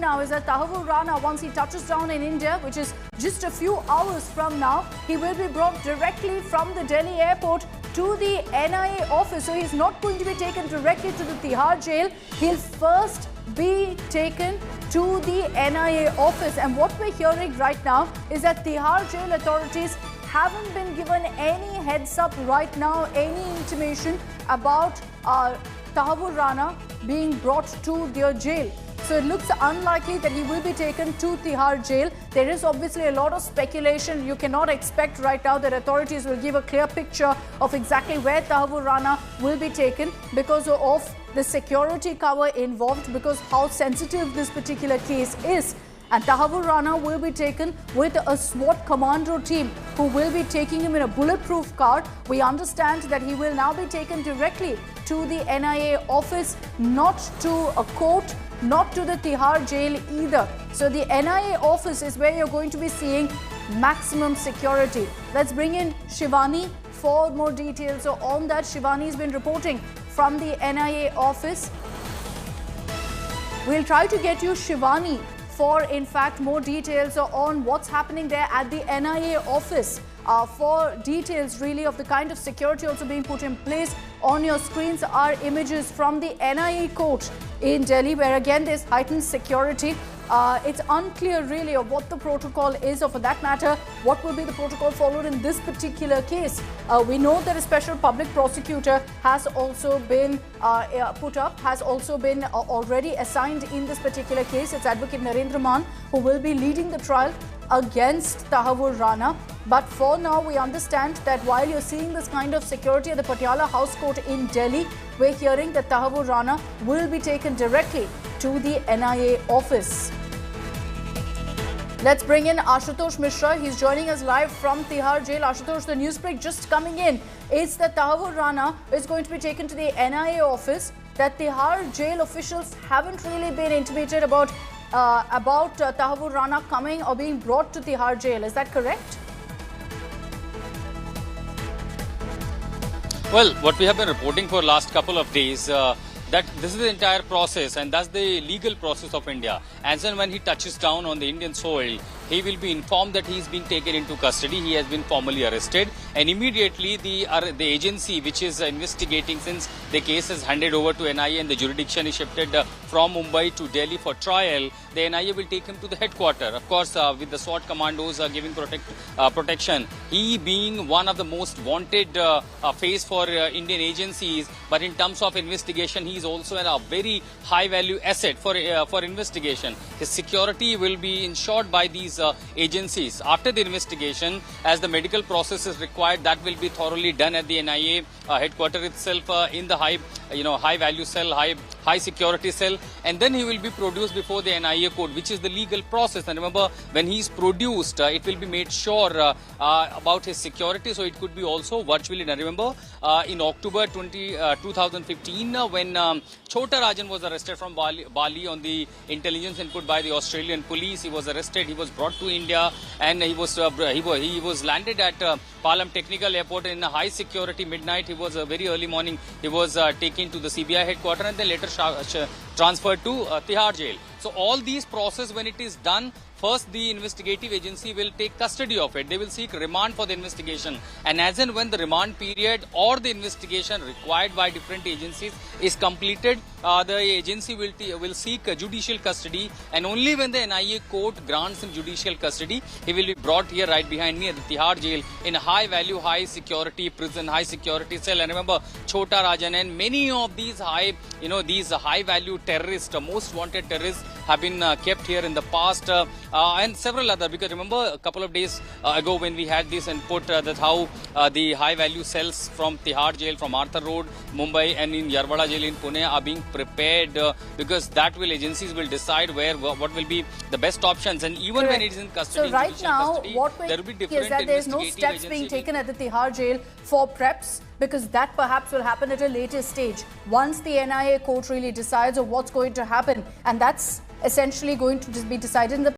now is that Tahavur Rana, once he touches down in India, which is just a few hours from now, he will be brought directly from the Delhi airport to the NIA office. So he's not going to be taken directly to the Tihar jail. He'll first be taken to the NIA office. And what we're hearing right now is that Tihar jail authorities haven't been given any heads up right now, any intimation about Tahavur Rana being brought to their jail. So it looks unlikely that he will be taken to Tihar jail. There is obviously a lot of speculation. You cannot expect right now that authorities will give a clear picture of exactly where Tahavur Rana will be taken because of the security cover involved, because how sensitive this particular case is. And Tahavur Rana will be taken with a SWAT commando team who will be taking him in a bulletproof car. We understand that he will now be taken directly to the NIA office, not to a court, not to the Tihar jail either. So the NIA office is where you're going to be seeing maximum security. Let's bring in Shivani for more details. So on that, Shivani's been reporting from the NIA office. We'll try to get you, Shivani, for in fact more details on what's happening there at the NIA office. For details really of the kind of security also being put in place, on your screens are images from the NIA court in Delhi, where again there's heightened security. It's unclear really of what the protocol is, or for that matter, what will be the protocol followed in this particular case. We know that a special public prosecutor has also been already assigned in this particular case. It's Advocate Narendra Maan who will be leading the trial against Tahavur Rana. But for now, we understand that while you're seeing this kind of security at the Patiala House Court in Delhi, we're hearing that Tahavur Rana will be taken directly to the NIA office. Let's bring in Ashutosh Mishra. He's joining us live from Tihar jail. Ashutosh, the news break just coming in is that Tahavur Rana is going to be taken to the NIA office, that Tihar jail officials haven't really been intimated about Tahavur Rana coming or being brought to Tihar jail. Is that correct? Well, what we have been reporting for last couple of days, that this is the entire process, and that's the legal process of India. As and when he touches down on the Indian soil, he will be informed that he is being taken into custody. He has been formally arrested, and immediately the agency which is investigating, since the case is handed over to NIA and the jurisdiction is shifted from Mumbai to Delhi for trial, the NIA will take him to the headquarters. Of course, with the SWAT commandos giving protection. He being one of the most wanted face for Indian agencies, but in terms of investigation, he is also a very high value asset for investigation. His security will be ensured by these agencies. After the investigation, as the medical process is required, that will be thoroughly done at the NIA headquarters itself, in the high value cell, high security cell, and then he will be produced before the NIA court, which is the legal process. And remember, when he is produced, it will be made sure about his security, so it could be also virtually done. Remember, in October 2015, when Chota Rajan was arrested from Bali on the intelligence input by the Australian police, he was arrested. He was brought to India, and he was landed at Palam Technical Airport in a high security midnight. He was very early morning. He was taken to the CBI headquarters and then later transferred to Tihar jail. So all these process, when it is done, first the investigative agency will take custody of it. They will seek remand for the investigation, and as and when the remand period or the investigation required by different agencies is completed, the agency will seek judicial custody, and only when the NIA court grants him judicial custody, he will be brought here right behind me at the Tihar jail in a high value, high security prison, high security cell. And remember, Chota Rajan and many of these high value terrorists, most wanted terrorists, have been kept here in the past, and several other, because remember a couple of days ago when we had this input that how the high value cells from Tihar jail, from Arthur Road, Mumbai, and in Yarwada jail in Pune are being prepared, because that will agencies will decide what will be the best options, and even when it is in custody. So right now, custody, what there will be different is that there is no steps being taken at the Tihar jail for preps, because that perhaps will happen at a later stage once the NIA court really decides of what's going to happen, and that's essentially going to just be decided in the